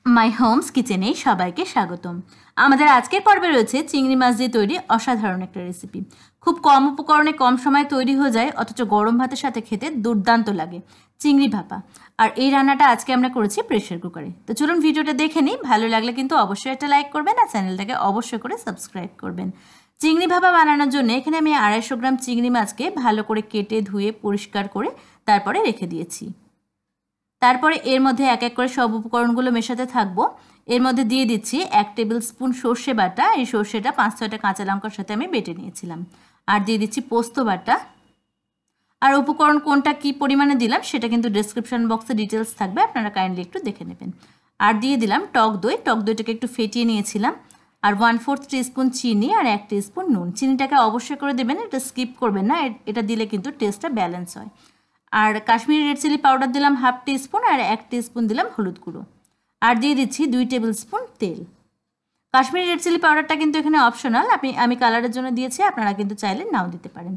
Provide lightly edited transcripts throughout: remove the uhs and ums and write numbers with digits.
মাই Holmes কিচেনে সবাইকে স্বাগতম। আমাদের আজকের পর্বে রয়েছে চিংড়ি মাছ দিয়ে তৈরি অসাধারণ একটা রেসিপি। খুব কম উপকরণে কম সময়ে তৈরি হয়ে যায়, অথচ গরম ভাতের সাথে খেতে দুর্দান্ত লাগে চিংড়ি ভাপা। আর এই রান্নাটা আজকে আমরা করেছি প্রেশার কুকারে। তো চলুন ভিডিওটা দেখে নিই। ভালো লাগলে কিন্তু অবশ্যই একটা লাইক করবেন আর চ্যানেলটাকে অবশ্যই করে সাবস্ক্রাইব করবেন। চিংড়ি ভাপা বানানোর জন্য এখানে আমি 250 গ্রাম চিংড়ি মাছকে ভালো করে কেটে ধুয়ে পরিষ্কার করে তারপরে রেখে দিয়েছি। তারপরে এর মধ্যে এক এক করে সব উপকরণগুলো মেশাতে থাকবো। এর মধ্যে দিয়ে দিচ্ছি 1 টেবিল স্পুন সর্ষে বাটা। এই সর্ষেটা 5-6টা কাঁচা লঙ্কার সাথে আমি বেটে নিয়েছিলাম। আর দিয়ে দিচ্ছি পোস্ত বাটা। আর উপকরণ কোনটা কি পরিমাণে দিলাম সেটা কিন্তু ডেসক্রিপশন বক্সে ডিটেলস থাকবে, আপনারা কাইন্ডলি একটু দেখে নেবেন। আর দিয়ে দিলাম টক দই। টক দইটাকে একটু ফেটিয়ে নিয়েছিলাম। আর 1/4 টিস্পুন চিনি আর 1 টিস্পুন নুন। চিনিটাকে অবশ্যই করে দেবেন, এটা স্কিপ করবেন না, এটা দিলে কিন্তু টেস্টটা ব্যালেন্স হয়। আর কাশ্মীরি রেড চিলি পাউডার দিলাম 1/2 টিস্পুন আর 1 টিস্পুন দিলাম হলুদ গুঁড়ো। আর দিয়ে দিচ্ছি 2 টেবিল স্পুন তেল। কাশ্মীরি রেড চিলি পাউডারটা কিন্তু এখানে অপশনাল, আমি কালারের জন্য দিয়েছি, আপনারা কিন্তু চাইলে নাও দিতে পারেন।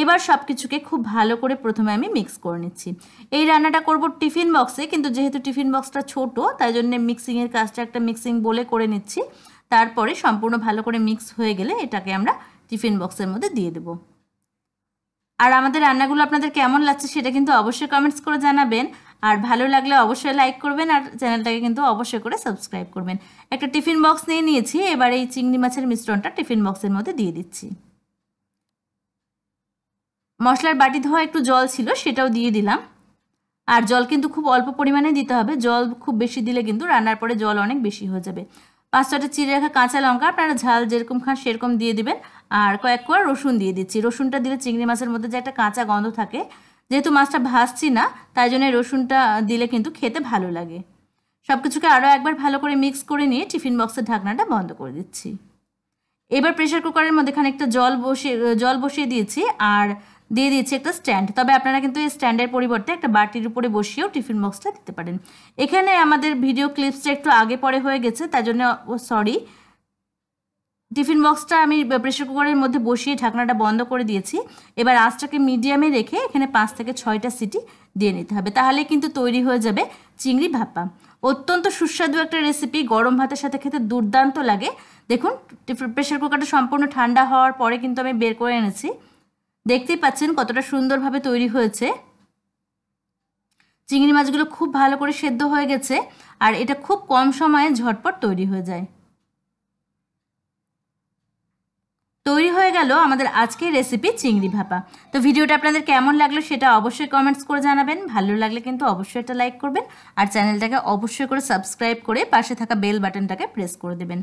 এবার সব কিছুকে খুব ভালো করে প্রথমে আমি মিক্স করে নিচ্ছি। এই রান্নাটা করব টিফিন বক্সে, কিন্তু যেহেতু টিফিন বক্সটা ছোট তাই জন্য মিক্সিংয়ের কাজটা একটা মিক্সিং বলে করে নিচ্ছি। তারপরে সম্পূর্ণ ভালো করে মিক্স হয়ে গেলে এটাকে আমরা টিফিন বক্সের মধ্যে দিয়ে দেবো। আর আমাদের রান্নাগুলো আপনাদের কেমন লাগছে সেটা কিন্তু অবশ্যই কমেন্টস করে জানাবেন। আর ভালো লাগলে অবশ্যই লাইক করবেন আর চ্যানেলটাকে কিন্তু অবশ্যই করে সাবস্ক্রাইব করবেন। একটা টিফিন বক্স নিয়ে নিয়েছি, এবার এই চিংড়ি মাছের মিশ্রণটা টিফিন বক্সের মধ্যে দিয়ে দিচ্ছি। মশলার বাটি ধোয়া একটু জল ছিল, সেটাও দিয়ে দিলাম। আর জল কিন্তু খুব অল্প পরিমাণে দিতে হবে, জল খুব বেশি দিলে কিন্তু রান্নার পরে জল অনেক বেশি হয়ে যাবে। 5-6টা চিড়ে রাখা কাঁচা লঙ্কা, আপনারা ঝাল যেরকম খান সেরকম দিয়ে দিবেন। আর কয়েক কোয়া রসুন দিয়ে দিচ্ছি। রসুনটা দিলে চিংড়ি মাছের মধ্যে যে একটা কাঁচা গন্ধ থাকে, যেহেতু মাছটা ভাজছি না তাই জন্য রসুনটা দিলে কিন্তু খেতে ভালো লাগে। সব কিছুকে আরও একবার ভালো করে মিক্স করে নিয়ে টিফিন বক্সের ঢাকনাটা বন্ধ করে দিচ্ছি। এবার প্রেশার কুকারের মধ্যে খানিকটা জল বসিয়ে দিয়েছি আর দিয়ে দিয়েছি একটা স্ট্যান্ড। তবে আপনারা কিন্তু এই স্ট্যান্ডের পরিবর্তে একটা বাটির উপরে বসিয়েও টিফিন বক্সটা দিতে পারেন। এখানে আমাদের ভিডিও ক্লিপসটা একটু আগে পরে হয়ে গেছে, তাই জন্য সরি। টিফিন বক্সটা আমি প্রেশার কুকারের মধ্যে বসিয়ে ঢাকনাটা বন্ধ করে দিয়েছি। এবার আঁচটাকে মিডিয়ামে রেখে এখানে 5 থেকে 6টা সিটি দিয়ে নিতে হবে, তাহলে কিন্তু তৈরি হয়ে যাবে চিংড়ি ভাপা। অত্যন্ত সুস্বাদু একটা রেসিপি, গরম ভাতের সাথে খেতে দুর্দান্ত লাগে। দেখুন প্রেশার কুকারটা সম্পূর্ণ ঠান্ডা হওয়ার পরে কিন্তু আমি বের করে এনেছি। দেখতেই পাচ্ছেন কতটা সুন্দরভাবে তৈরি হয়েছে। চিংড়ি মাছগুলো খুব ভালো করে সেদ্ধ হয়ে গেছে আর এটা খুব কম সময়ে ঝটপট তৈরি হয়ে যায়। তৈরি হয়ে গেল আমাদের আজকের রেসিপি চিংড়ি ভাপা। তো ভিডিওটা আপনাদের কেমন লাগলো সেটা অবশ্যই কমেন্টস করে জানাবেন। ভালো লাগলে কিন্তু অবশ্যই একটা লাইক করবেন আর চ্যানেলটাকে অবশ্যই করে সাবস্ক্রাইব করে পাশে থাকা বেল বাটনটাকে প্রেস করে দেবেন।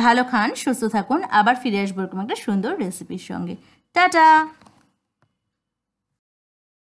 ভালো খান, সুস্থ থাকুন, আবার ফিরে আসবো এরকম একটা সুন্দর রেসিপির সঙ্গে। টাটা।